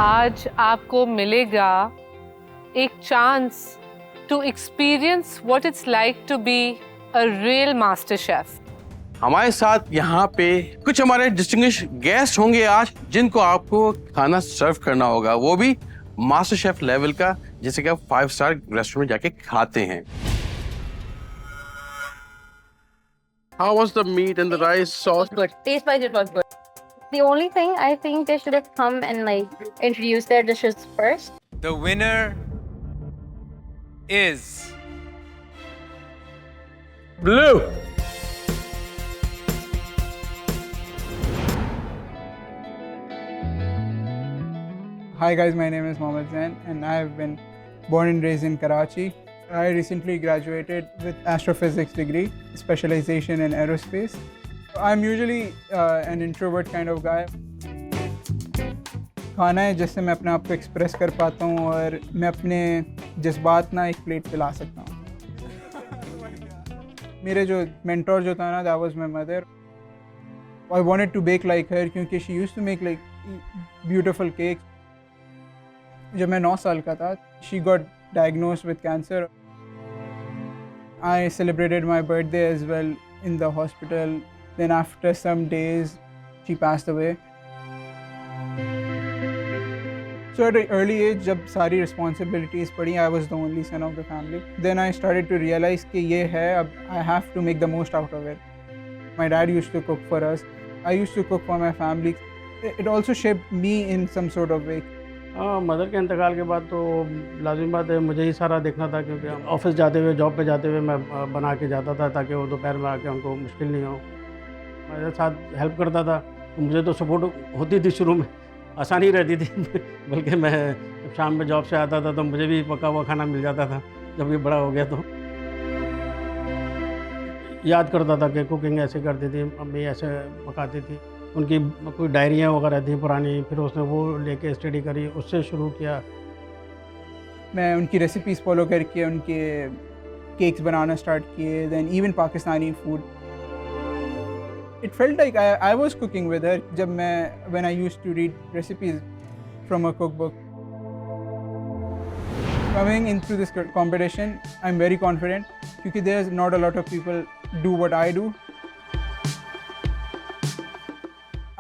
आज आपको मिलेगा एक chance to experience what it's like to be a real master chef. हमारे साथ यहाँ पे कुछ हमारे डिस्टिंग्विश गेस्ट होंगे आज, जिनको आपको खाना सर्व करना होगा, वो भी मास्टर शेफ लेवल का, जैसे कि आप 5 स्टार रेस्टोरेंट में जाके खाते हैं। How was the meat and the rice sauce? Good. Taste-wise, it was good. The only thing I think they should have come and introduce their dishes first. The winner is Blue. Hi guys, my name is Mohammed Zain and I have been born and raised in Karachi. I recently graduated with astrophysics degree, specialization in aerospace. I'm usually an introvert kind of guy. खाना है जिससे मैं अपने आप को express कर पाता हूँ और मैं अपने जज्बात ना एक प्लेट पे ला सकता हूँ। मेरे जो मेंटोर जो था ना, that was my mother. I wanted to bake like her क्योंकि she used to make beautiful cakes. जब मैं 9 साल का था, she got diagnosed with cancer. I celebrated my birthday as well in the hospital. Then after some days, she passed away. So at an early age, जब सारी responsibilities पड़ी, I was the only son of the family. Then I started to realize कि ये है, अब I have to make the most out of it. My dad used to cook for us. I used to cook for my family. It also shaped me in some sort of way. Mother के इंतकाल के बाद तो लाजिम बात है, मुझे ही सारा देखना था, क्योंकि ऑफिस जाते हुए, जॉब पे जाते हुए मैं बना के जाता था ताकि वो दोपहर में आके उनको मुश्किल नहीं हो। मेरे साथ हेल्प करता था, तो मुझे तो सपोर्ट होती थी, शुरू में आसानी रहती थी बल्कि मैं जब शाम में जॉब से आता था तो मुझे भी पका हुआ खाना मिल जाता था। जब ये बड़ा हो गया तो याद करता था कि कुकिंग ऐसे करती थी, मम्मी ऐसे पकाती थी। उनकी कोई डायरियाँ वगैरह थी पुरानी, फिर उसने वो लेके स्टडी करी, उससे शुरू किया। मैं उनकी रेसिपीज़ फॉलो करके उनके केक्स बनाना स्टार्ट किए। Then even Pakistani food, it felt like I was cooking with her. जब मैं when I used to read recipes from a cook book. Coming into this competition, I am very confident क्योंकि there is not a lot of people do what I do.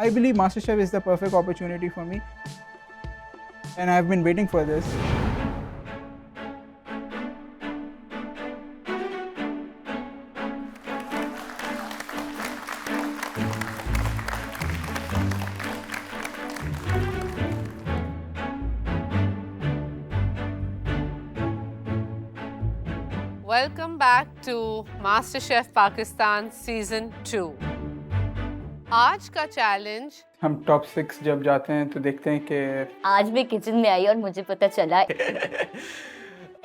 I believe MasterChef is the perfect opportunity for me, and I've been waiting for this. Welcome back to MasterChef Pakistan Season 2. आज का challenge, हम top 6 जब जाते हैं तो देखते हैं कि आज मैं किचन में आई और मुझे पता चला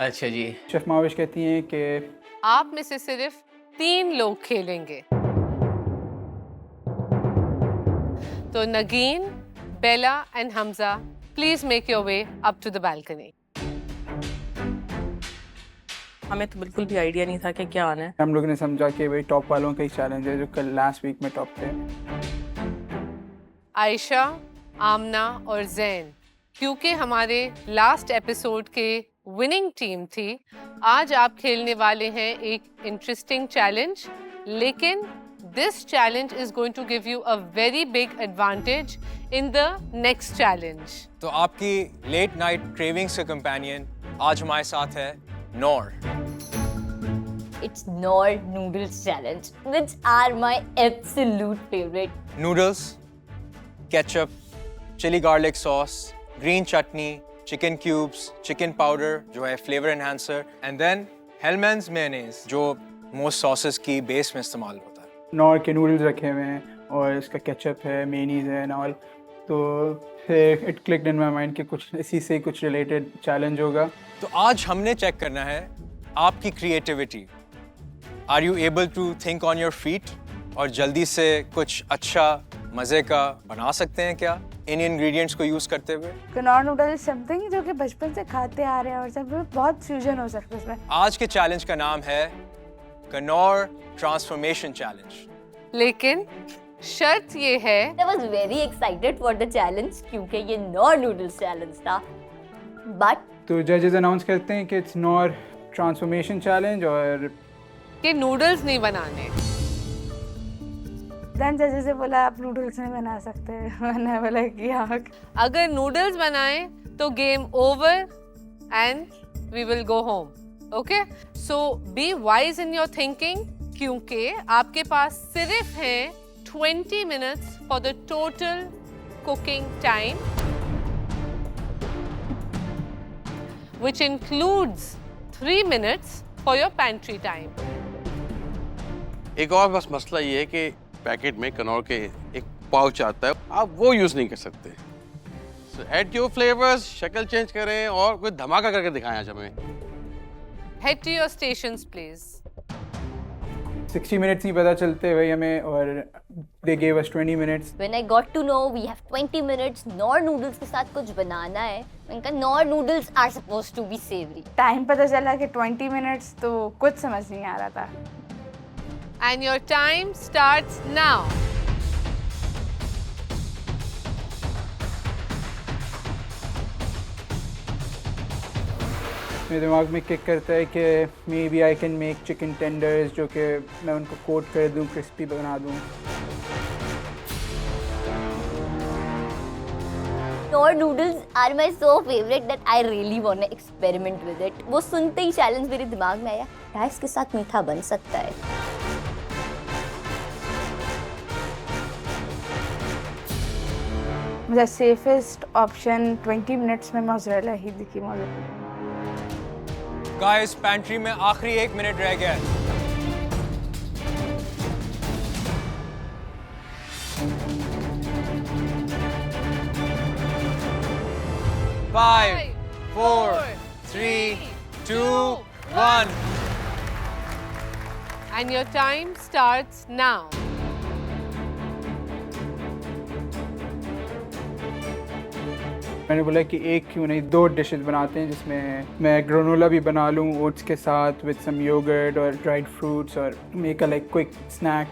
अच्छा जी। शेफ माविश कहती हैं कि आप में से सिर्फ 3 लोग खेलेंगे। तो Nageen, Bela and Hamza, please make your way up to the balcony. हमें तो बिल्कुल भी आइडिया नहीं था कि क्या आना है। हम लोगों ने समझा कि भाई टॉप वालों का ही चैलेंज है जो कल लास्ट वीक में टॉप थे। आयशा, आमना और जैन, क्योंकि हमारे लास्ट एपिसोड के विनिंग टीम थी, आज आप खेलने वाले हैं एक इंटरेस्टिंग चैलेंज। लेकिन this challenge is going to give you a very big advantage in the next challenge. तो आपकी लेट नाइट क्रेविंग्स का कंपेनियन आज हमारे साथ है Knorr. It's Noor Noodles Challenge, which are my absolute favorite. Noodles, ketchup, chilli garlic sauce, green chutney, chicken cubes, chicken powder जो है flavour enhancer, and then हेलमैन्स mayonnaise जो मोस्ट सॉसेस की base में इस्तेमाल होता है। नॉर के नूडल्स रखे हुए हैं और इसका केचप है, मेनीज है एंड ऑल। तो फिर it clicked in my mind कि कुछ इसी से कुछ रिलेटेड चैलेंज होगा। तो आज हमने चेक करना है आपकी creativity. Are you able to think on your feet और जल्दी से कुछ अच्छा मज़े का बना सकते हैं क्या इन इंग्रेडिएंट्स को यूज़ करते हुए? कनौर नूडल इज समथिंग जो कि बचपन से खाते आ रहे हैं और सब बहुत फ्यूजन हो सकता है इसमें। आज के चैलेंज का नाम है कनौर ट्रांसफॉर्मेशन चैलेंज। लेकिन शर्त ये है I was very excited for the challenge क्योंकि ये नॉर नूडल्स चैलेंज था, बट तो जजेस अनाउंस करते हैं कि इट्स नॉर ट्रांसफॉर्मेशन चैलेंज और कि नूडल्स नहीं बनाने। देन जजेस से बोला आप नूडल्स नहीं बना सकते। मैंने बोला कि हाँ। अगर नूडल्स बनाए तो game over and we will go home. Okay, so be wise in your thinking क्योंकि आपके पास सिर्फ है 20 minutes for the total cooking time, which includes 3 minutes for your pantry time. एक और बस मसला ये है कि पैकेट में कनौर के एक पाउच आता है, आप वो यूज नहीं कर सकते। So add your flavors, शक्ल चेंज करें और कोई धमाका करके दिखाएं आज हमें। Head to your stations, please. 60 minutes नहीं पता चलते भाई हमें, और they gave us 20 minutes. when I got to know we have 20 minutes Knorr noodles के साथ कुछ बनाना है, मैंने कहा Knorr noodles are supposed to be savoury. Time पता चला कि 20 मिनट्स, तो कुछ समझ नहीं आ रहा था। And your time starts now. मेरे दिमाग में किक करता है कि maybe I can make chicken tenders, जो कि मैं उनको कोट कर दूं, क्रिस्पी बना दूं। Knorr noodles are my so favourite that I really want to experiment with it. वो सुनते ही चैलेंज मेरे दिमाग में आया, क्या इसके साथ मीठा बन सकता है। मुझे सेफेस्ट ऑप्शन 20 मिनट्स में मोज़रेला ही दिखी मुझे। गाइस, पैंट्री में आखिरी 1 मिनट रह गया है। Five, 4, 3, 2, 1. And your time starts now. मैंने बोला कि एक क्यों नहीं 2 डिशेस बनाते हैं, जिसमें मैं ग्रेनोला भी बना लूँ ओट्स के साथ विद सम योगर्ट और ड्राइड फ्रूट्स, और make a like quick snack.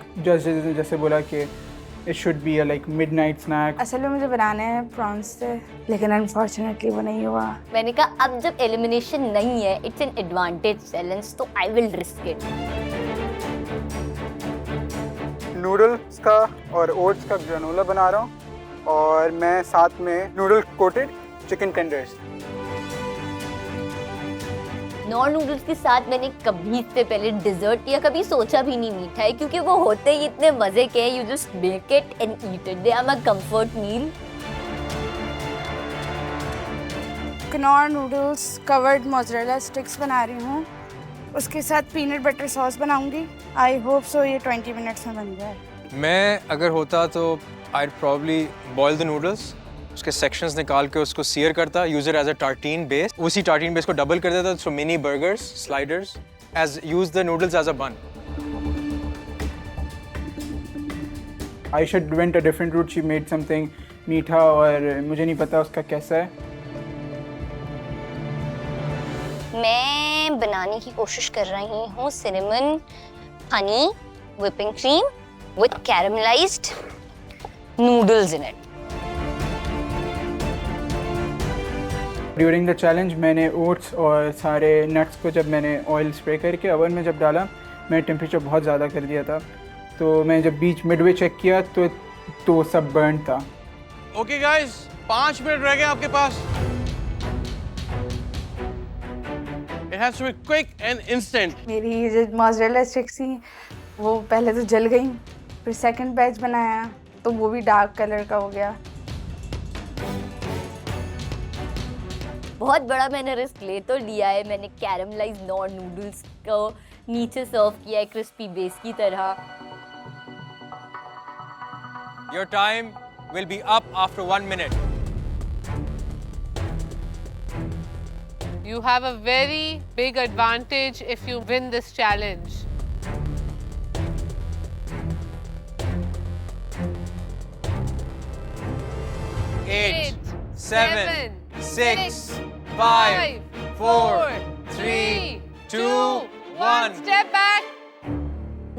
जैसे बोला कि it should be a like midnight snack. असल में मुझे बनाने हैं प्रॉन्स से, लेकिन अनफॉर्चुनेटली वो नहीं हुआ। मैंने कहा अब जब एलिमिनेशन नहीं है, इट्स एन एडवांटेज चैलेंज, तो I will risk it. Noodles का और ओट्स का ग्रेनोला बना रहा हूँ, और मैं साथ में noodle coated chicken tenders. Nor noodles के साथ मैंने कभी इससे पहले डिजर्ट या कभी सोचा भी नहीं मीठा है, क्योंकि वो होते ही इतने मजे के हैं। You just make it and eat it, they are my comfort meal. Knorr noodles covered mozzarella sticks बना रही हूँ, उसके साथ पीनट बटर सॉस बनाऊंगी। आई होप सो ये 20 मिनट्स में बन जाए। मैं अगर होता तो I'd probably boil the noodles, उसके sections निकाल के उसको sear करता, use it as a tartine base, उसी tartine base को double कर देता, so mini burgers, sliders, use the noodles as a bun. Aisha went a different route, she made something मीठा, और मुझे नहीं पता उसका कैसा है। मैं बनाने की कोशिश कर रही हूँ cinnamon honey whipping cream with caramelized noodles in it. During the challenge मैंने ओट्स और सारे नट्स को जब मैंने ऑयल स्प्रे करके ओवन में जब डाला, मैंने टेम्परेचर बहुत ज़्यादा कर दिया था, तो मैं जब बीच मिडवे चेक किया तो सब बर्न था। ओके गाइस, 5 मिनट रह गए आपके पास। It has to be quick and instant. मेरी जो मोज़रेला स्टिक्स थी वो पहले तो जल गई, फिर सेकंड बैच बनाया तो वो भी डार्क कलर का हो गया। बहुत बड़ा मैंने रिस्क ले तो लिया है। मैंने कैरमलाइज नॉर नूडल्स को नीचे सर्व किया है क्रिस्पी बेस की तरह। Your time will be up after 1 minute. You have a very big advantage if you win this challenge. Eight, 7, 6, 5, 4, 3, 2, 1. Step back.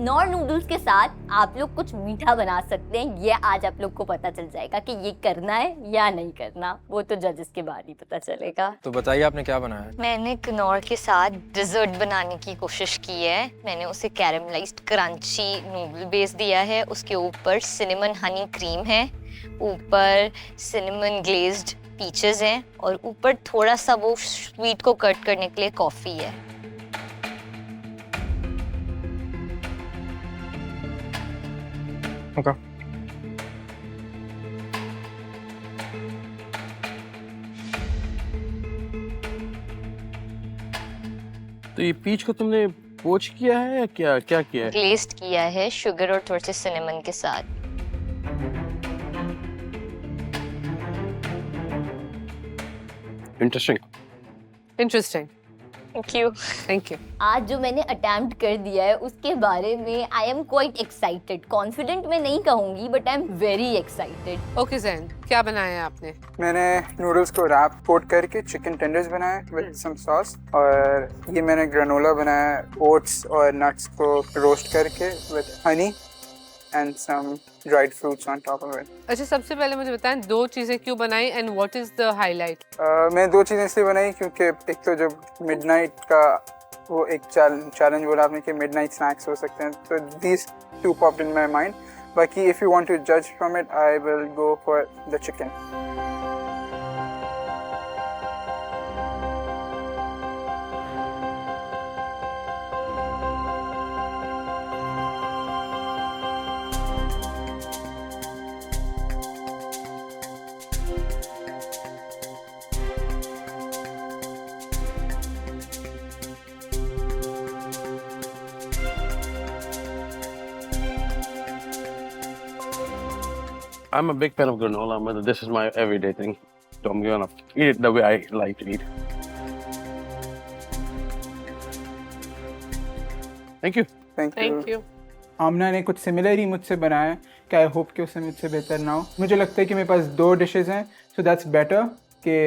Knorr noodles के साथ आप लोग कुछ मीठा बना सकते हैं, ये आज आप लोग को पता चल जाएगा कि ये करना है या नहीं करना, वो तो जजेस के बाद ही पता चलेगा। तो बताइए आपने क्या बनाया? मैंने किनोर के साथ डिजर्ट बनाने की कोशिश की है। मैंने उसे कैरमलाइज्ड क्रंची नूडल बेस दिया है, उसके ऊपर सिनेमन हनी क्रीम है, ऊपर सिनेमन ग्लेज्ड पीचेस हैं और ऊपर थोड़ा सा वो स्वीट को कट करने के लिए कॉफी है। ओके। तो ये पीच को तुमने पोच किया है या क्या क्या किया है? ग्लेज्ड किया है शुगर और थोड़े से सिनेमन के साथ। Interesting. Interesting, thank you. Thank you. आज जो मैंने अटेम्प्ट कर दिया है उसके बारे में I am quite excited. Confident मैं नहीं कहूंगी but I am very excited. Okay Zain, क्या बनाया है आपने? मैंने नूडल्स को रैप कोट करके चिकन टेंडर्स बनाए विद सम सॉस, और ये मैंने ग्रेनोला बनाया ओट्स और नट्स को रोस्ट करके with honey and some dried fruits on top of it. अच्छा, सबसे पहले मुझे बताएं 2 चीज़ें क्यों बनाई and what is the highlight? मैं 2 चीज़ें इसलिए बनाई क्योंकि एक तो जो मिडनाइट का वो एक चैलेंज बोला आपने कि मिडनाइट स्नैक्स हो सकते हैं, तो these 2 popped in my mind. बाकी इफ़ यू वांट टू जज from it I will go for the chicken. I'm a big fan of granola, but this is my everyday thing. So I'm gonna eat it the way I like to eat. Thank you. Thank you. Aamna ने कुछ similar ही मुझसे बनाया है कि I hope कि उससे मुझसे बेहतर ना हो। मुझे लगता है कि मेरे पास 2 डिशेस हैं, सो दैट्स बेटर कि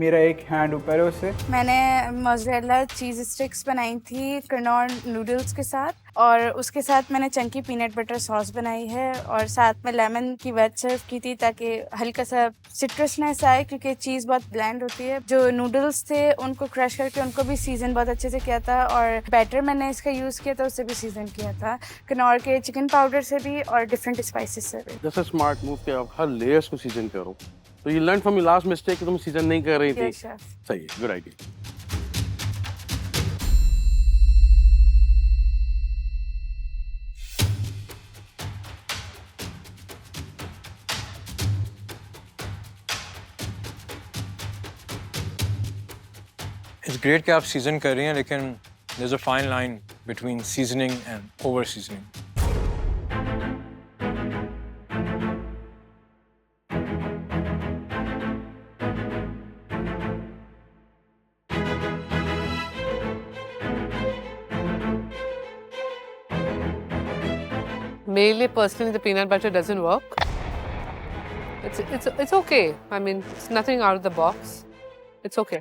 मेरा एक हैंड ऊपर है उससे। मैंने मोज़रेला चीज़ स्टिक्स बनाई थी किनोर नूडल्स के साथ, और उसके साथ मैंने चंकी पीनट बटर सॉस बनाई है, और साथ में लेमन की वेज सर्व की थी ताकि हल्का सा सिट्रसनेस आए, क्योंकि चीज़ बहुत ब्लेंड होती है। जो नूडल्स थे उनको क्रश करके उनको भी सीजन बहुत अच्छे से किया था, और बैटर मैंने इसका यूज़ किया था उससे भी सीजन किया था, किनोर के चिकन पाउडर से भी और डिफरेंट स्पाइसेस से भी। That's a smart move कि आप हर लेयर्स को सीजन करो। तो you learned from your last mistake कि तुम सीजन नहीं कर रही थी। Yes, chef. सही है, good idea. It's great कि आप सीजन कर रही हैं, लेकिन there's a fine line between seasoning and over seasoning. मेरे लिए personally the peanut butter doesn't work. It's okay. I mean, it's nothing out of the box. It's okay.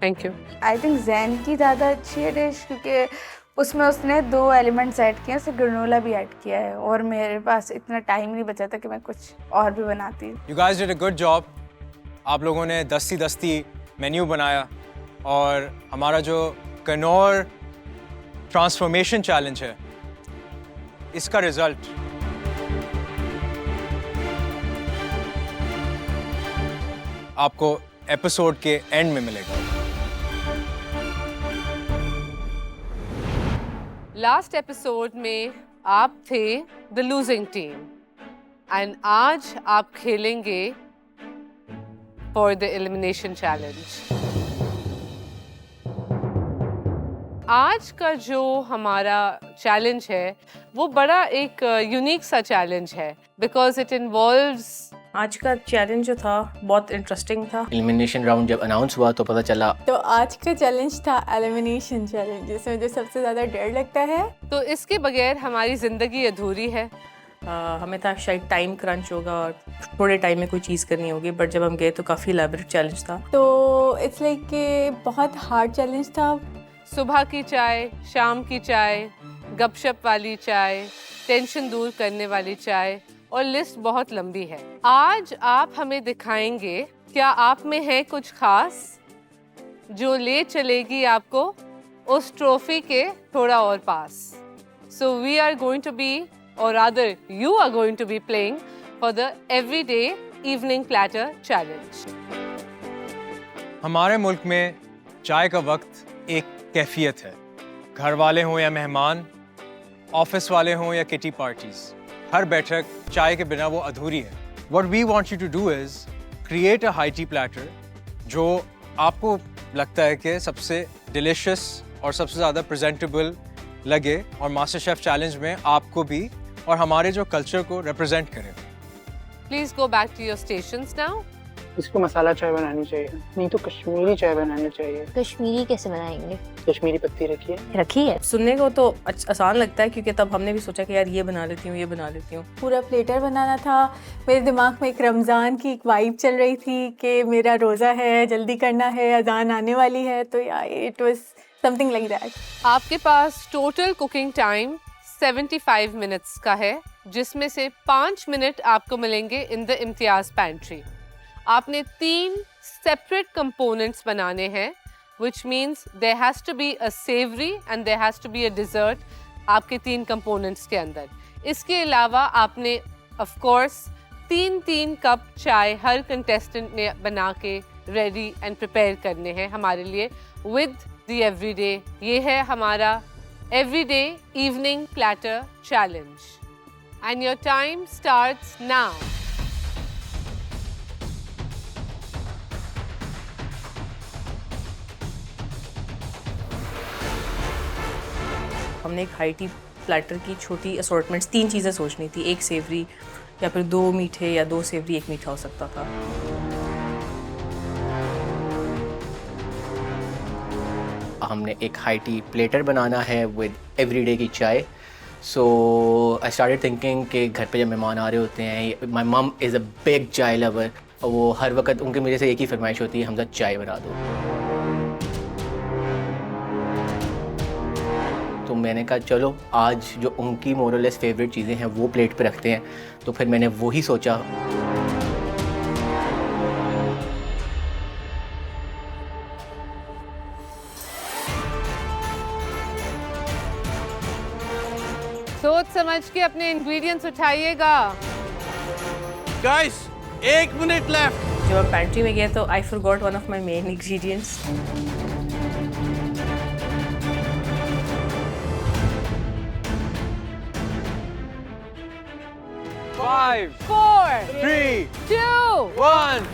Thank you. I think Jain की ज़्यादा अच्छी है dish, क्योंकि उसमें उसने 2 elements add किए, उसने ग्रेनोला भी ऐड किया है, और मेरे पास इतना टाइम नहीं बचा था कि मैं कुछ और भी बनाती। You guys did a good job. आप लोगों ने दस्ती मेन्यू बनाया, और हमारा जो किनोर ट्रांसफॉर्मेशन चैलेंज है, इसका रिजल्ट आपको एपिसोड के एंड में मिलेगा। लास्ट एपिसोड में आप थे द लूजिंग टीम एंड आज आप खेलेंगे फॉर द एलिमिनेशन चैलेंज। आज का जो हमारा चैलेंज है वो बड़ा एक यूनिक सा चैलेंज है, बिकॉज इट इन्वॉल्व्स। आज का चैलेंज जो था बहुत इंटरेस्टिंग था। एलिमिनेशन राउंड जब अनाउंस हुआ तो पता चला। तो आज का चैलेंज था एलिमिनेशन चैलेंज, जिसमें मुझे सबसे ज़्यादा डर लगता है। तो इसके बगैर हमारी ज़िंदगी अधूरी है। हमें था शायद टाइम क्रंच होगा और थोड़े टाइम में कोई चीज़ करनी होगी, बट जब हम गए तो काफ़ी एलैबोरेट चैलेंज था। तो इट्स लाइक कि बहुत हार्ड चैलेंज था। सुबह की चाय, शाम की चाय, गपशप वाली चाय, टेंशन दूर करने वाली चाय, और लिस्ट बहुत लंबी है। आज आप हमें दिखाएंगे क्या आप में है कुछ खास जो ले चलेगी आपको उस ट्रॉफी के थोड़ा और पास। So we are going to be, or rather you are going to be playing for the everyday evening platter challenge. हमारे मुल्क में चाय का वक्त एक कैफियत है। घर वाले हों या मेहमान, ऑफिस वाले हों या किटी पार्टीज, हर बैठक चाय के बिना वो अधूरी है। What we want you to do is create a high tea platter जो आपको लगता है कि सबसे डिलिशियस और सबसे ज़्यादा प्रेजेंटेबल लगे और मास्टर शेफ चैलेंज में आपको भी और हमारे जो कल्चर को रिप्रेजेंट करे। Please go back to your stations now. इसको मसाला चाय बनानी चाहिए, नहीं तो कश्मीरी चाय बनानी चाहिए। कश्मीरी कैसे बनाएंगे? कश्मीरी पत्ती रखी है। सुनने को तो आसान लगता है क्योंकि तब हमने भी सोचा कि यार ये बना लेती हूँ, ये बना लेती हूँ। पूरा प्लेटर बनाना था। मेरे दिमाग में एक रमज़ान की एक वाइब चल रही थी कि मेरा रोज़ा है, जल्दी करना है, अजान आने वाली है, तो यार it was something like that. आपके पास टोटल कुकिंग टाइम 75 मिनट्स का है, जिसमें से 5 मिनट आपको मिलेंगे इन द इम्तियाज़ पैंट्री। आपने 3 सेपरेट कंपोनेंट्स बनाने हैं, which means there has to be a savory and there has to be a dessert आपके 3 कंपोनेंट्स के अंदर। इसके अलावा आपने of course 3-3 कप चाय हर कंटेस्टेंट ने बना के रेडी एंड प्रिपेयर करने हैं हमारे लिए विद द एवरीडे। ये है हमारा everyday evening platter challenge and your time starts now. हमने एक हाई टी प्लेटर की छोटी असॉर्टमेंट्स 3 चीज़ें सोचनी थी, एक सेवरी या फिर 2 मीठे या 2 सेवरी 1 मीठा हो सकता था। हमने एक हाई टी प्लेटर बनाना है विद एवरीडे की चाय। सो आई स्टार्टेड थिंकिंग कि घर पे जब मेहमान आ रहे होते हैं, माई मम इज़ अ बिग चाय लवर, वो हर वक्त उनके मेरे से एक ही फरमाइश होती है, हमजा चाय बना दो। तो मैंने कहा चलो आज जो उनकी मोरलेस फेवरेट चीज़ें हैं वो प्लेट पे रखते हैं। तो फिर मैंने वही सोचा। सोच समझ के अपने इंग्रेडिएंट्स उठाइएगा। Guys 1 minute left. जब हम पैंट्री में गए तो I forgot one of my main ingredients. 5, 4, 3, 2, 1.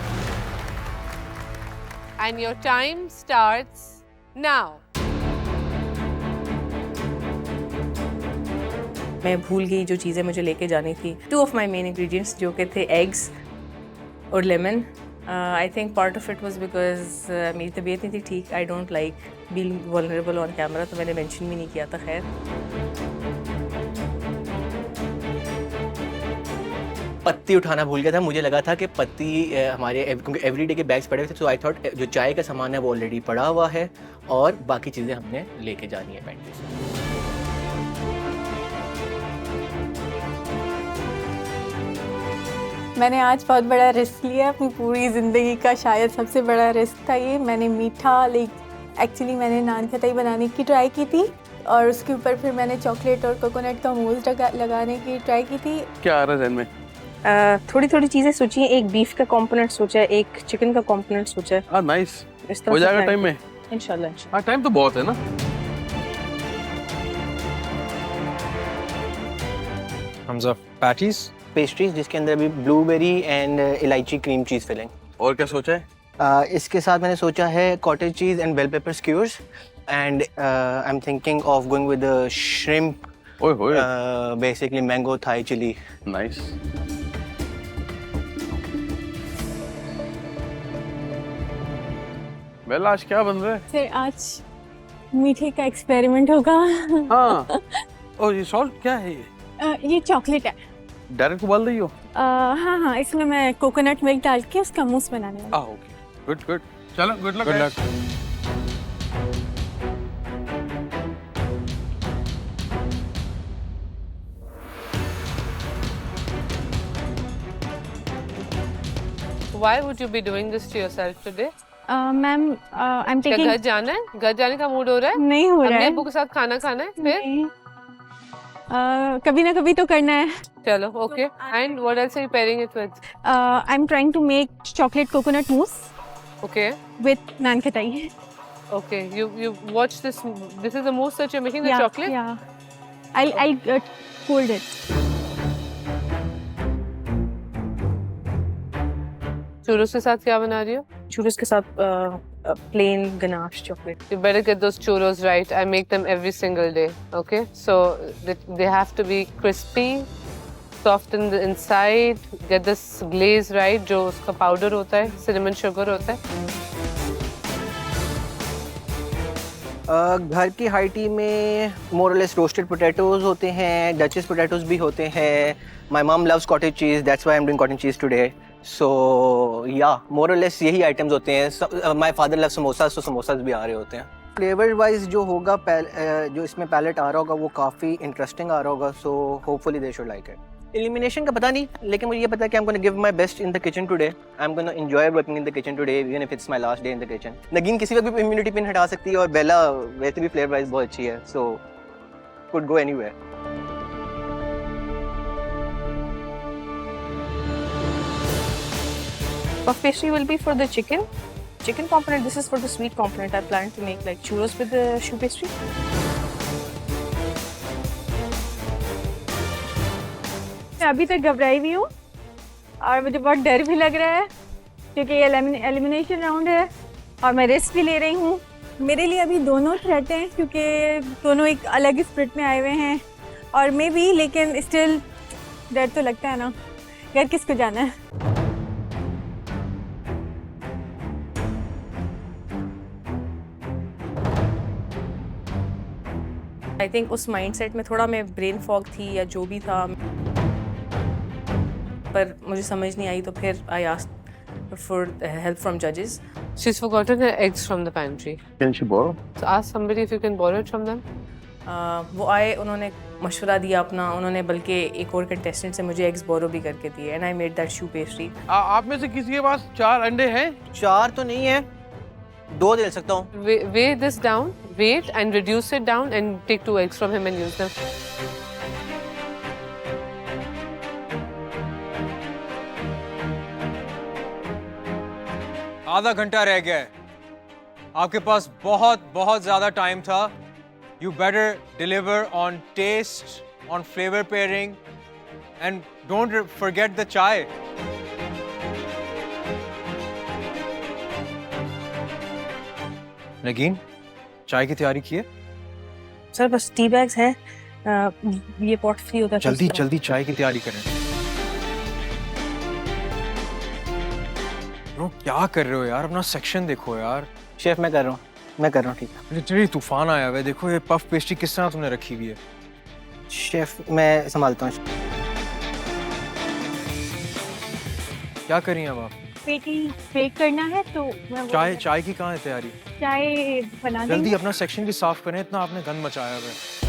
and your time starts now. मैं भूल गई जो चीज़ें मुझे लेके जानी थी। 2 ऑफ माई मेन इंग्रेडिएंट्स जो कि थे एग्स और lemon. I think part of it was because मेरी तबीयत नहीं थी ठीक। I don't like being vulnerable on camera, तो मैंने मेंशन भी नहीं किया था। खैर पत्ती उठाना भूल गया था। मुझे लगा था कि पत्ती हमारे क्योंकि एवरीडे के बैग्स पड़े हुए थे, तो आई थॉट जो चाय का सामान है वो ऑलरेडी पड़ा हुआ है और बाकी चीज़ें हमने लेके जानी है पैंट्री से। मैंने आज बहुत बड़ा रिस्क लिया, अपनी पूरी ज़िंदगी का शायद सबसे बड़ा रिस्क था ये। मैंने मीठा एक्चुअली मैंने नान खटाई बनाने की ट्राई की थी और उसके ऊपर फिर मैंने चॉकलेट और कोकोनट का मूस लगाने की ट्राई की थी। क्या आ रहा है ज़हन में? थोड़ी थोड़ी चीज़ें सोची हैं। एक बीफ का कंपोनेंट सोचा है, एक चिकन का कंपोनेंट सोचा है। नाइस, इस तरह हो से जाएगा plan टाइम में। इंशाल्लाह। हाँ टाइम तो बहुत है ना। हमजा पैटीज पेस्ट्रीज जिसके अंदर अभी ब्लूबेरी एंड इलायची क्रीम चीज़ फिलिंग। और क्या सोचा है? इसके साथ मैंने सोचा है cottage cheese and bell pepper skewers and I am thinking of going with shrimp, ओए होए, basically mango Thai chilli. Nice. Well आज क्या बन रहा है? सर आज मीठे का एक्सपेरिमेंट होगा। हाँ। और ये सॉल्ट क्या है ये? ये चॉकलेट है। डायरेक्ट उबाल रही हो? हाँ, इसमें मैं कोकोनट मिल्क डाल के उसका मूस बनाने वाली हूँ। Okay, good good. चलो good luck. Good luck. why would you be doing this to yourself today? Ma'am I am क्या टेकिंग घर जाना है? घर जाने का मूड हो रहा है? नहीं हो रहा अपने है अब्बू के साथ खाना खाना है फिर? नहीं। कभी ना कभी तो करना है। चलो, okay. And what else are you pairing it with? I am trying to make chocolate coconut mousse Okay. With nankhatai. Okay. You watch this. This is the mousse that you're making, the chocolate? Yeah. I'll cold it. Churros के साथ क्या बना रही हो? Churros के साथ plain ganache chocolate. You better get those churros right. I make them every single day. Okay, so they have to be crispy, soft in the inside. Get this glaze right, जो उसका powder होता है, cinnamon sugar होता है. घर की high tea में मोर और लेस रोस्टेड पोटैटोज होते हैं, डचेस पोटैटोज भी होते हैं. My mom loves cottage cheese, that's why I am doing cottage cheese today. So yeah more और लेस यही आइटम्स होते हैं. माय फादर लव समोसास, तो समोसास भी आ रहे होते हैं. फ्लेवर वाइज जो होगा जो इसमें पैलेट आ रहा होगा वो काफ़ी इंटरेस्टिंग आ रहा होगा. So hopefully they should like it. Elimination का पता नहीं, लेकिन मुझे ये पता है कि I am gonna give my best in the kitchen today. I am gonna enjoy working in the kitchen today even if it's my last day in the kitchen. Nageen किसी वक्त भी इम्यूनिटी पिन हटा सकती है और बेला वैसे भी फ्लेवर वाइज बहुत अच्छी है. So could go anywhere. Puff pastry will be for the chicken component. This is for the sweet component. I plan to make like churros with the choux pastry. मैं अभी तक घबराई हुई हूँ और मुझे बहुत डर भी लग रहा है क्योंकि ये एलिमिनेशन राउंड है और मैं रिस्क भी ले रही हूँ. मेरे लिए अभी दोनों थ्रेट हैं क्योंकि दोनों एक अलग स्पिरिट में आए हुए हैं और मैं भी, लेकिन स्टिल डर तो लगता है ना. घर किसको जाना है? आई थिंक उस माइंडसेट में थोड़ा मैं ब्रेन फॉग थी या जो भी था, पर मुझे समझ नहीं आई तो फिर I asked for help from जजेस. She's forgotten her eggs from the pantry. Can she borrow? So ask somebody if you can borrow it from them. वो आए, उन्होंने मशवरा दिया अपना, उन्होंने बल्कि एक और कंटेस्टेंट से मुझे एग्स बोरो भी करके दिए and I made that choux pastry. आप में से किसी के पास 4 अंडे हैं? 4 तो नहीं है, 2 दे सकता हूँ. Weigh this down, weight and reduce it down and take 2 eggs from him and use them. आधा घंटा रह गया है. आपके पास बहुत ज़्यादा टाइम था. You better deliver on taste, on flavor pairing, and don't forget the chai. नगीन, चाय की तैयारी की है? सर बस टी बैग्स हैं, ये पॉट फ्री होता है. जल्दी चाय की तैयारी करें. ब्रो क्या कर रहे हो यार? अपना सेक्शन देखो यार. शेफ मैं कर रहा हूँ. ठीक है. लिटरली तूफान आया हुआ है. देखो ये पफ पेस्ट्री किस तरह तुमने रखी हुई है. शेफ मैं संभालता हूँ. क्या कर रही हैं अब आप? पेटी बेक करना है तो मैं चाय की कहाँ है तैयारी? चाय बना देंगे. जल्दी अपना सेक्शन भी साफ करें, इतना आपने गंद मचाया हुआ है.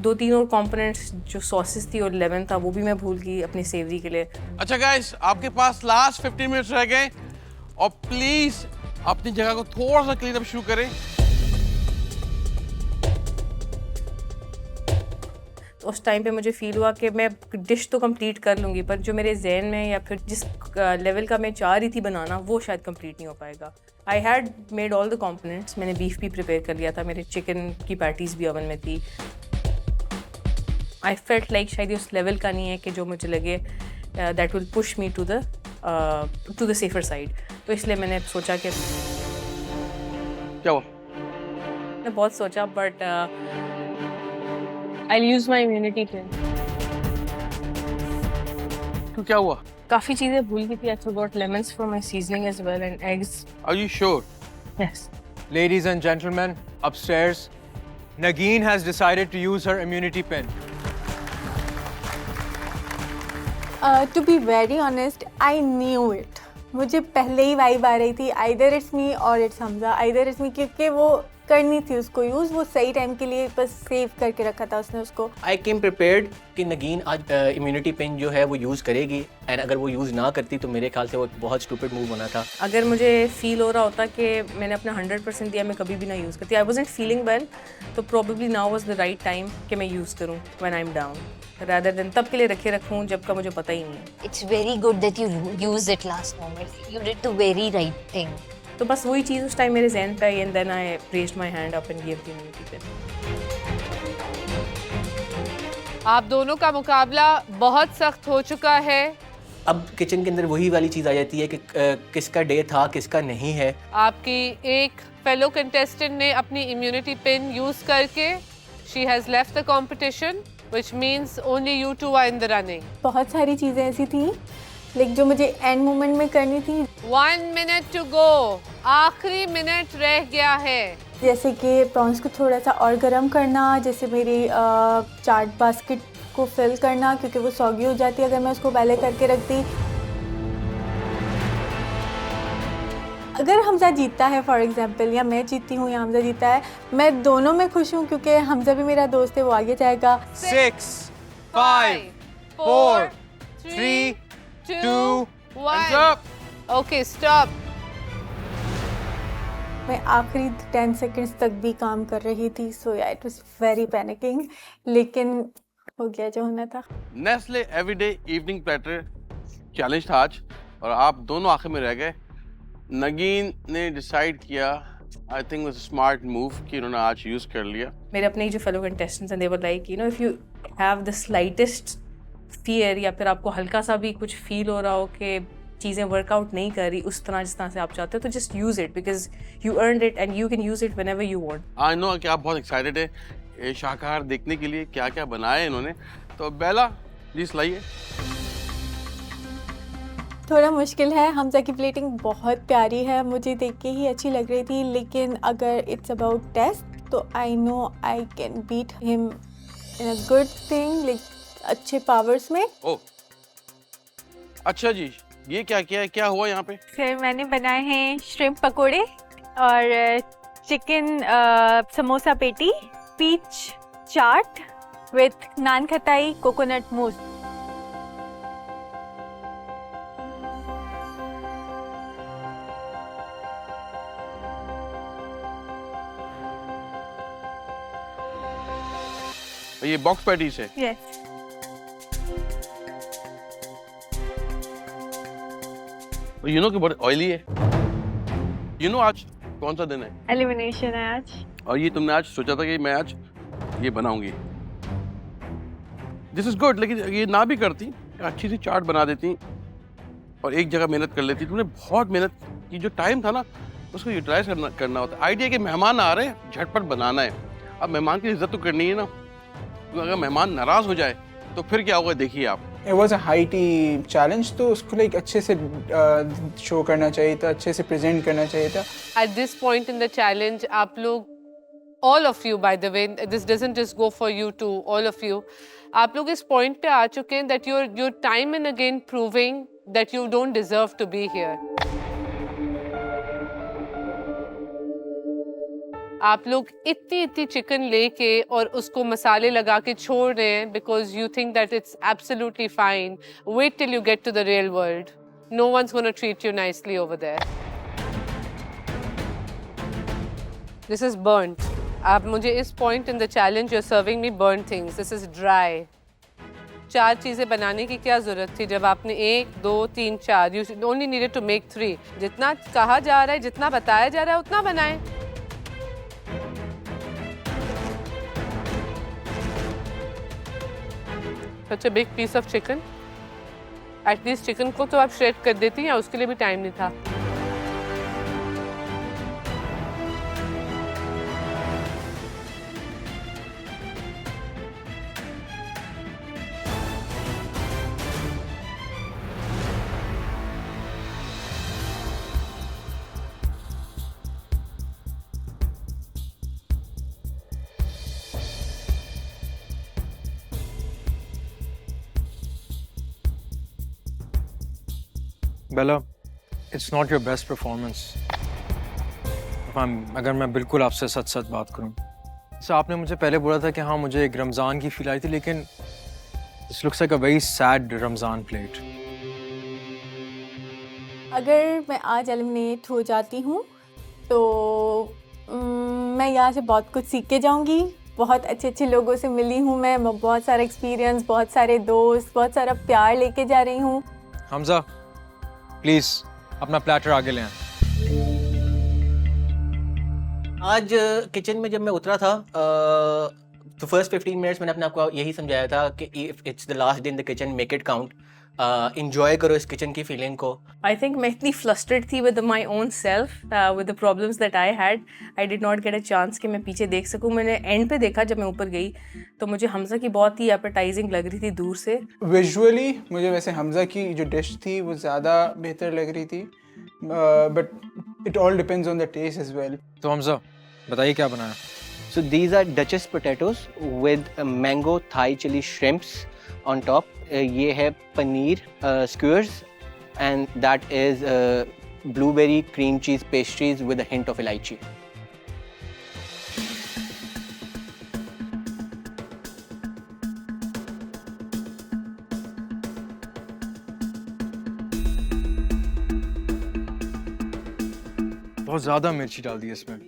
दो तीन और कंपोनेंट्स जो सॉसेस थी और लेमन था वो भी मैं भूल गई अपनी सेवरी के लिए. अच्छा गाइस, आपके पास लास्ट 15 मिनट्स रह गए और प्लीज अपनी जगह को थोड़ा सा क्लीन अप शुरू करें. तो उस टाइम पे मुझे फील हुआ कि मैं डिश तो कंप्लीट कर लूँगी पर जो मेरे जहन में या फिर जिस लेवल का मैं चाह रही थी बनाना वो शायद कंप्लीट नहीं हो पाएगा. I had made all the components. मैंने बीफ भी प्रिपेयर कर लिया था, मेरे चिकन की पैटीज भी ओवन में थी. आई फेल्ट लाइक शायद उस लेवल का नहीं है कि जो मुझे लगे that will push me to the safer side. तो इसलिए मैंने सोचा कि क्या हुआ? मैं बहुत सोचा but I use my immunity pin. तो क्या हुआ? काफ़ी चीज़ें भूल गई थी. I forgot lemons for my seasoning as well and eggs. Are you sure? Yes. Ladies and gentlemen, upstairs, Nagin has decided to use her immunity pin. To be very honest I knew it. मुझे पहले ही vibe आ रही थी either it's me और it's Hamza, either it's me, क्योंकि वो करनी थी उसको यूज़, वो सही टाइम के लिए बस सेव करके रखा था उसने उसको। आई केम प्रिपेयर्ड कि नगीन आज इम्यूनिटी पिन जो है वो यूज़ करेगी, एंड अगर वो यूज़ ना करती तो मेरे ख्याल से वो एक बहुत स्टूपिड मूव होना था। अगर मुझे फील हो रहा होता कि मैंने अपना 100% दिया, मैं कभी भी ना यूज़ करती, आई वाज़न्ट फीलिंग वेल, तो probably now was the right time कि मैं यूज़ करूँ when I am down, rather than तब के लिए रखे रखूँ जब का मुझे पता ही नहीं है। It's very good that you used it last moment. You did the very right thing. तो बस वही चीज़ उस टाइम मेरे जहन पे आई, and then I raised my hand up and give the immunity pin. आप दोनों का मुकाबला बहुत सख्त हो चुका है। अब किचन के अंदर वही वाली चीज़ आ जाती है कि किसका डे था किसका नहीं है। आपकी एक फेलो कंटेस्टेंट ने अपनी इम्यूनिटी पिन यूज करके she has left the competition, which means only you two are in the running. बहुत सारी चीज़ें ऐसी थी लाइक जो मुझे एंड मोमेंट में करनी थी। 1 मिनट टू गो, आखिरी मिनट रह गया है। जैसे कि प्रॉन्स को थोड़ा सा और गर्म करना, जैसे मेरी चाट बास्केट को फिल करना, क्योंकि वो सॉगी हो जाती है अगर मैं उसको पहले करके रख दी। अगर हमजा जीतता है फॉर एग्जांपल, या मैं जीतती हूँ या हमजा जीतता है, मैं दोनों में खुश हूँ क्योंकि हमजा भी मेरा दोस्त है, वो आगे जाएगा। 6, 5, 4, 3, 2, 1। Okay stop. मैं आखिरी 10 सेकंड्स तक भी काम कर रही थी, सो या इट वाज वेरी पैनिकिंग, लेकिन हो गया जो होना था। Nestle everyday evening platter challenge था आज, और आप दोनों आखिर में रह गए। नगीन ने डिसाइड किया, I think was a smart move कि उन्होंने आज यूज़ कर लिया। मेरे अपने जो फेलो कंटेस्टेंट्स हैं, they were like you know if you have the slightest fear, या फिर आपको हल्का सा भी कुछ फील हो रहा हो कि चीज़ें वर्कआउट नहीं कर रही उस तरह जिस तरह से आप चाहते हो, तो just use it because you earned it and you can use it whenever you want. I know कि आप बहुत एक्साइटेड है ये शाकाहार देखने के लिए क्या क्या बनाया है इन्होंने, तो बेला प्लीज लाइए। थोड़ा मुश्किल है, हमजा की प्लेटिंग बहुत प्यारी है, मुझे देख के ही अच्छी लग रही थी, लेकिन अगर इट्स अबाउट टेस्ट तो I know I can beat him in a good thing, like अच्छे पावर्स में। ओह अच्छा जी, ये क्या किया है, क्या हुआ यहाँ पे? फिर मैंने बनाए हैं श्रिम्प पकोड़े और चिकन समोसा पेटी, पीच चाट विथ नान खटाई, कोकोनट मूस। ये बॉक्स पैटीज है। यस। यू नो कि बहुत ऑयली है। यू नो आज कौन सा दिन है? एलिमिनेशन है आज। और ये तुमने आज सोचा था कि मैं आज ये बनाऊंगी। दिस इज गुड, लेकिन ये ना भी करती, अच्छी सी चाट बना देती और एक जगह मेहनत कर लेती। तुमने बहुत मेहनत की, जो टाइम था ना उसको यूटिलाइज करना होता है। आइडिया कि मेहमान आ रहे हैं, झटपट बनाना है। अब मेहमान की इज्जत तो करनी है ना, तो अगर मेहमान नाराज हो जाए तो फिर क्या होगा, देखिए आप। It was a high tea challenge, तो उसको लाइक अच्छे से शो करना चाहिए था, अच्छे से प्रेजेंट करना चाहिए था। At this point in the challenge, आप लोग, all of you by the way, this doesn't just go for you too, all of you, आप लोग इस point पे आ चुके हैं that you're time and again proving that you don't deserve to be here. आप लोग इतनी चिकन लेके और उसको मसाले लगा के छोड़ रहे हैं because you think that it's absolutely fine. Wait till you get to the real world. No one's going to treat you nicely over there. This is burnt. आप मुझे इस point in the challenge you're serving me burnt things. This is dry. 4 चीज़ें बनाने की क्या ज़रूरत थी जब आपने 1, 2, 3, 4. You only needed to make 3. जितना कहा जा रहा है, जितना बताया जा रहा है, उतना बनाएं. Such a big piece of chicken. At least chicken को तो आप shred कर देती हैं, उसके लिए भी time नहीं था. Bella, it's not your best performance. अगर मैं बिल्कुल आपसे सच सच बात करूं, सो आपने मुझे पहले बोला था कि हाँ मुझे एक रमज़ान की फील आई थी, लेकिन this looks like a very sad Ramzan plate. अगर मैं आज एलिमिनेट हो जाती हूँ तो मैं यहाँ से बहुत कुछ सीख के जाऊँगी। बहुत अच्छे अच्छे लोगों से मिली हूँ मैं, बहुत सारा एक्सपीरियंस, बहुत सारे दोस्त, बहुत सारा प्यार लेके जा रही हूँ। हमजा प्लीज़ अपना प्लेटर आगे ले आएं। आज किचन में जब मैं उतरा था तो फर्स्ट 15 मिनट्स मैंने अपने आप को यही समझाया था कि if it's the last day in the kitchen, make it count, enjoy करो इस किचन की फीलिंग को। I think मैं इतनी फ्लस्ट्रेड थी with my own self, with the problems that I had. I did not get a chance कि मैं पीछे देख सकूं। मैंने एंड पे देखा जब मैं ऊपर गई तो मुझे हमजा की बहुत ही एपेटाइजिंग लग रही थी दूर से। विजुअली मुझे वैसे हमजा की जो डिश थी वो ज़्यादा बेहतर लग रही थी, but it all depends on the taste as well. तो हमजा बताइए क्या बनाया? So these are Duchess potatoes with mango Thai chili shrimps on top. ये है paneer skewers and that is blueberry cream cheese pastries with a hint of elaichi. बहुत ज़्यादा मिर्ची डाल दी इसमें।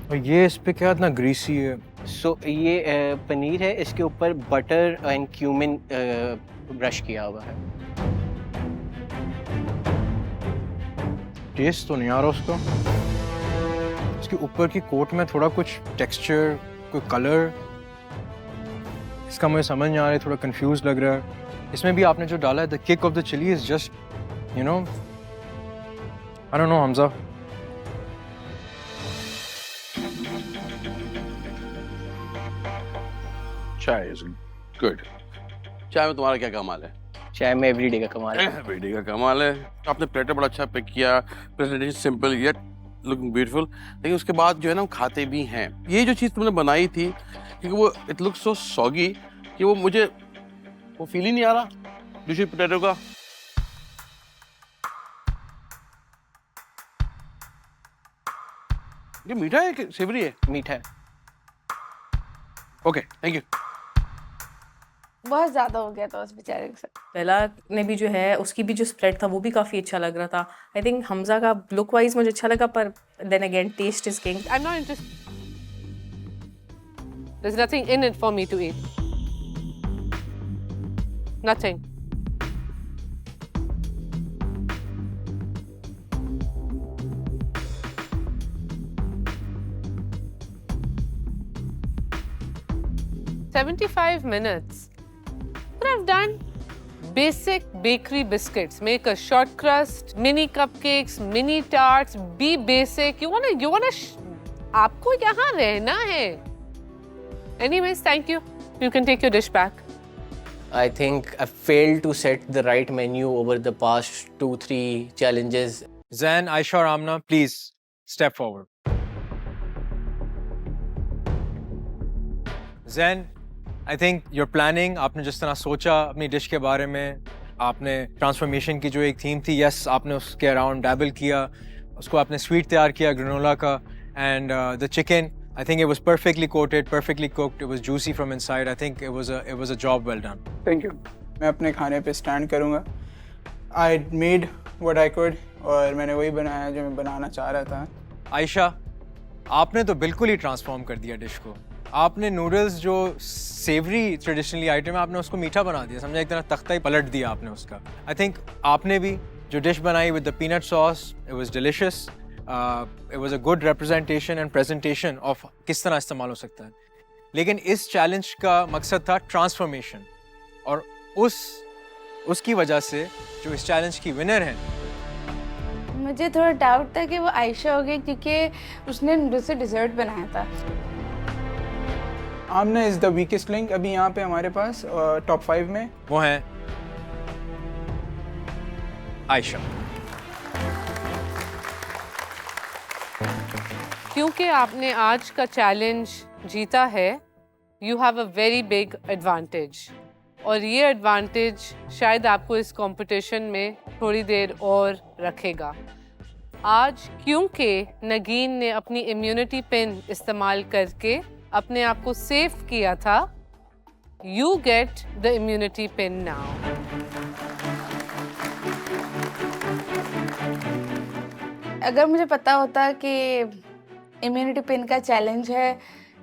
और ये इस पे क्या इतना ग्रीसी है? So ये पनीर है, इसके ऊपर बटर एंड क्यूमिन ब्रश किया हुआ है। टेस्ट तो नहीं आ रहा उसका। इसके ऊपर की कोट में थोड़ा कुछ टेक्सचर, कोई कलर, इसका मुझे समझ नहीं आ रहा है, थोड़ा कंफ्यूज लग रहा है। इसमें भी आपने जो डाला है, the kick off the chilli is just you know, I don't know Hamza. Chai is good. चाय में तुम्हारा क्या कमाल है? चाय में एवरीडे का कमाल है। एवरीडे का कमाल है। आपने प्लेटर बड़ा अच्छा पिक किया, presentation simple yet looking beautiful, लेकिन उसके बाद जो है ना हम खाते भी हैं। ये जो चीज़ तुमने बनाई थी, क्योंकि वो इट लुक्स सो सॉगी कि वो मुझे वो फील ही नहीं आ रहा दूसरी पोटैटो का। ये मीठा है कि सेवरी है? मीठा है। Okay thank you. बहुत ज़्यादा हो गया था उस बेचारे के साथ। पहला ने भी जो है उसकी भी जो स्प्रेड था वो भी काफ़ी अच्छा लग रहा था। आई थिंक हमजा का लुक वाइज मुझे अच्छा लगा, पर then again taste is king. I'm not interested. There's nothing in it for me to eat. Nothing. "75 minutes. What I've done? Basic bakery biscuits. Make a short crust, mini cupcakes, mini tarts. Be basic. You wanna. आपको यहाँ रहना है. Anyways, thank you. You can take your dish back. I think I failed to set the right menu over the past 2-3 challenges. Zain, Aisha और Amna, please step forward. Zain, I think your planning, आपने जिस तरह सोचा अपनी dish के बारे में, आपने ट्रांसफॉर्मेशन की जो एक थीम थी, यस आपने उसके अराउंड डैबल किया, उसको आपने स्वीट तैयार किया ग्रेनोला का, and the chicken, I think it was perfectly coated, perfectly cooked, it was juicy from inside. I think it was a job well done. Thank you. मैं अपने खाने पे स्टैंड करूँगा। I made what I could और मैंने वही बनाया जो मैं बनाना चाह रहा था। आयशा, आपने तो बिल्कुल ही ट्रांसफॉर्म कर दिया डिश को। आपने नूडल्स जो सेवरी ट्रेडिशनली आइटम है, आपने उसको मीठा बना दिया, समझा, एक तरह तख्ता ही पलट दिया आपने उसका। आई थिंक आपने भी जो डिश बनाई with the peanut sauce, it was delicious, it was a good representation and presentation of किस तरह इस्तेमाल हो सकता है। लेकिन इस चैलेंज का मकसद था ट्रांसफॉर्मेशन, और उसकी वजह से जो इस चैलेंज की विनर है, मुझे थोड़ा डाउट था कि वो आयशा हो गई, क्योंकि उसने नूडल्स से डिज़र्ट बनाया था। आमना इज़ द वीकेस्ट लिंक अभी यहाँ पे हमारे पास टॉप 5 में। वो है आयशा। क्योंकि आपने आज का चैलेंज जीता है, you have a very big advantage. और ये एडवांटेज शायद आपको इस कंपटीशन में थोड़ी देर और रखेगा। आज क्योंकि नगीन ने अपनी इम्यूनिटी पिन इस्तेमाल करके अपने आप को सेफ किया था, you get the immunity pin now. अगर मुझे पता होता कि इम्यूनिटी पिन का चैलेंज है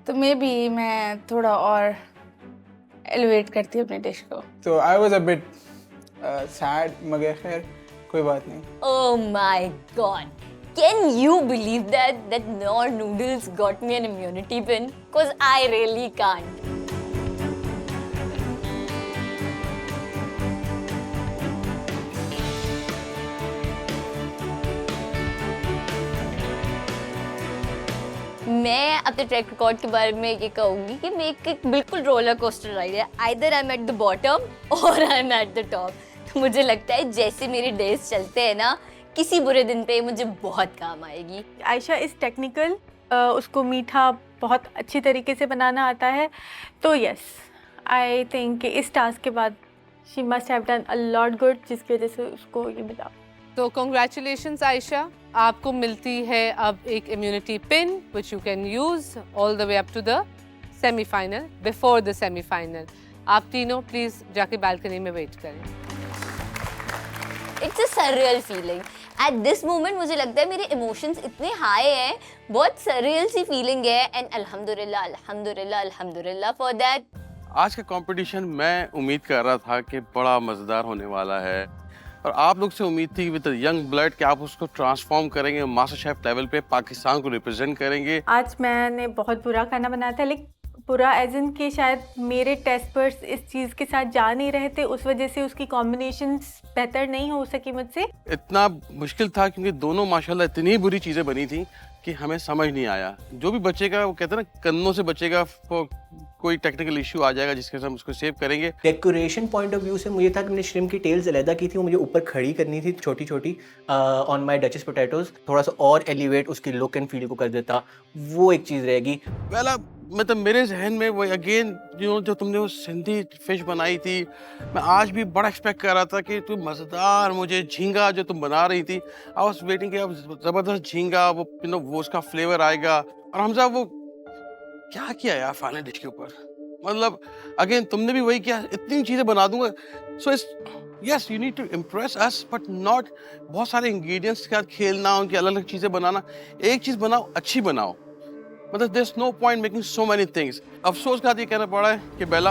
तो मैं थोड़ा और एलिवेट करती अपने डिश को। So I was a bit sad, मगर खैर कोई बात नहीं। Oh my god. Can you believe that Knorr noodles got me an immunity pin? Because I really can't. मैं अपने ट्रैक रिकॉर्ड के बारे में ये कहूँगी कि मैं एक बिल्कुल रोलर कोस्टर राइड है। Either I am at the bottom और I am at the top. तो मुझे लगता है जैसे मेरे डेज चलते हैं ना, किसी बुरे दिन पे मुझे बहुत काम आएगी। आयशा इज़ टेक्निकल, उसको मीठा बहुत अच्छी तरीके से बनाना आता है। तो यस, आई थिंक इस टास्क के बाद she must have done a lot good, जिसकी वजह से उसको ये मिला। तो कॉन्ग्रेचुलेशंस आयशा, आपको मिलती है अब एक immunity pin which you can use all the way up to the semifinal, before the semifinal. आप तीनों प्लीज जाके बालकनी में वेट करें। It's a surreal feeling at this moment. मुझे लगता है मेरे इमोशंस इतने हाई हैं, बहुत सररियल सी फीलिंग है। एंड अल्हम्दुलिल्लाह अल्हम्दुलिल्लाह अल्हम्दुलिल्लाह फॉर दैट। आज का कंपटीशन मैं उम्मीद कर रहा था कि बड़ा मज़ेदार होने वाला है, और आप लोग से उम्मीद थी विद यंग ब्लड कि आप उसको ट्रांसफॉर्म करेंगे, मास्टर शेफ लेवल पे पाकिस्तान को रिप्रेजेंट करेंगे। आज मैंने बहुत बुरा खाना बनाया था, लेकिन पूरा एज इन कि शायद मेरे टेस्पर्स इस चीज़ के साथ जा नहीं रहे थे, उस वजह से उसकी कॉम्बिनेशंस बेहतर नहीं हो सकी मुझसे। इतना मुश्किल था क्योंकि दोनों माशाल्लाह इतनी बुरी चीज़ें बनी थी कि हमें समझ नहीं आया। जो भी बचेगा वो कहते हैं ना कन्नों से बचेगा, कोई टेक्निकल इशू आ जाएगा जिसके साथ हम उसको सेव करेंगे। डेकोरेशन पॉइंट ऑफ व्यू से मुझे था कि मैंने श्रिम्प की टेल्स अलहदा की थी, वो मुझे ऊपर खड़ी करनी थी छोटी छोटी ऑन माय डचेस पोटैटोज, थोड़ा सा और एलिवेट उसकी लुक एंड फील को कर देता, वो एक चीज़ रहेगी। पहला मतलब मेरे जहन में वो अगेन जो तुमने वो सिंधी फिश बनाई थी, मैं आज भी बड़ा एक्सपेक्ट कर रहा था कि तुम मज़ेदार मुझे झींगा जो तुम बना रही थी, आई वाज वेटिंग कि अब ज़बरदस्त झींगा वो उसका फ्लेवर आएगा। और हमजा वो क्या किया यार फाइनल डिश के ऊपर, मतलब अगेन तुमने भी वही किया, इतनी चीज़ें बना दूंगा। So yes you need to impress us but not बहुत सारे इंग्रेडिएंट्स के साथ खेलना, उनकी अलग अलग चीज़ें बनाना। एक चीज़ बनाओ, अच्छी बनाओ, मतलब there's no point making so many things। अफसोस का ये कहना पड़ा है कि बेला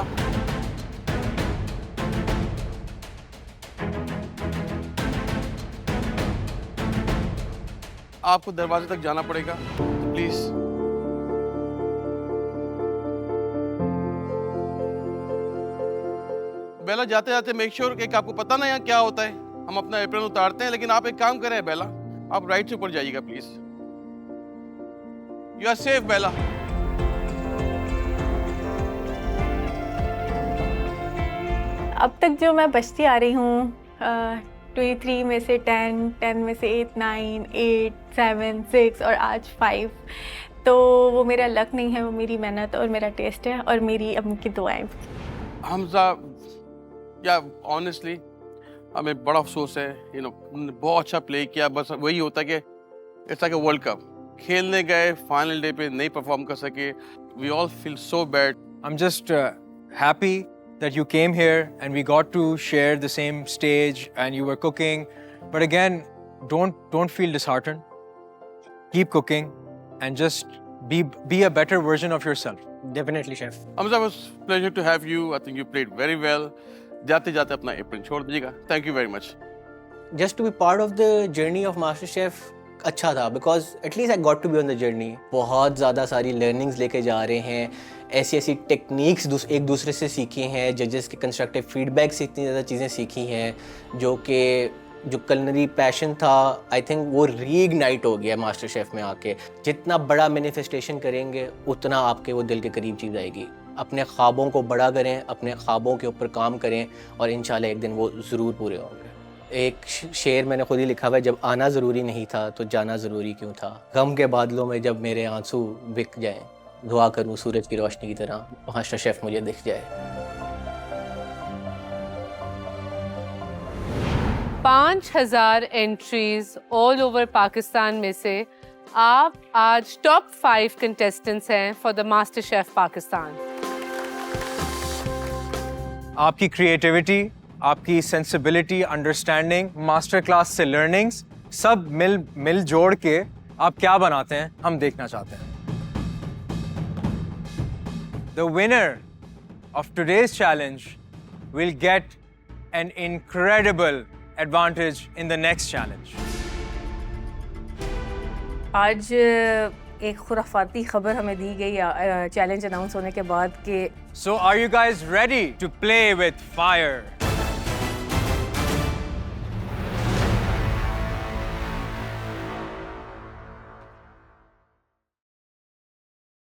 आपको दरवाजे तक जाना पड़ेगा, तो प्लीज बेला जाते जाते मेक श्योर कि आपको पता ना यहाँ क्या होता है, हम अपना एप्रन उतारते हैं, लेकिन आप एक काम करें बेला, आप राइट से ऊपर जाइएगा please. You are safe, Bella. अब तक जो मैं बचती आ रही हूँ 23 में से 10 में से 8, 9, 8, 7, 6 और आज 5, तो वो मेरा लक नहीं है, वो मेरी मेहनत और मेरा टेस्ट है और मेरी अम्मी की दुआएं। हमजा या ऑनेस्टली हमें बड़ा अफसोस है, बहुत अच्छा प्ले किया, बस वही होता है कि it's like a world cup, खेलने गए फाइनल डे पे नहीं परफॉर्म कर सके। We all feel so bad. I'm just happy that you came here and we got to share the same stage and you were cooking. But again, don't feel disheartened. Keep cooking and just be a better version of yourself. Definitely, chef. Hamza, it was pleasure to have you. I think you played very well. जाते जाते अपना apron छोड़ दीजिएगा। Thank you very much. Just to be part of the journey of MasterChef अच्छा था, because at least I got to be on the journey. बहुत ज़्यादा सारी लर्निंग्स लेके जा रहे हैं, ऐसी टेक्निक्स एक दूसरे से सीखी हैं, जजेस के कंस्ट्रक्टिव फीडबैक से इतनी ज़्यादा चीज़ें सीखी हैं, जो कलनरी पैशन था आई थिंक वो रीइग्नाइट हो गया मास्टर शेफ़ में आके। जितना बड़ा मैनिफेस्टेशन करेंगे उतना आपके वो दिल के करीब चीज़ आएगी। अपने ख्वाबों को बड़ा करें, अपने ख्वाबों के ऊपर काम करें और इंशाल्लाह एक दिन वो ज़रूर पूरे होंगे। एक शेर मैंने खुद ही लिखा हुआ है, जब आना ज़रूरी नहीं था तो जाना ज़रूरी क्यों था। गम के बादलों में जब मेरे आंसू बिक जाएं दुआ करूँ सूरज की रोशनी की तरह मास्टर शेफ़ मुझे दिख जाए। 5000 एंट्रीज ऑल ओवर पाकिस्तान में से आप आज टॉप 5 कंटेस्टेंट्स हैं for the master chef Pakistan. आपकी क्रिएटिविटी, आपकी सेंसिबिलिटी, अंडरस्टैंडिंग, मास्टर क्लास से लर्निंग्स सब मिल जोड़ के आप क्या बनाते हैं हम देखना चाहते हैं। The winner of today's challenge will get an incredible advantage in the next challenge. आज एक खुराफाती खबर हमें दी गई चैलेंज अनाउंस होने के बाद कि So are you guys ready to play with fire?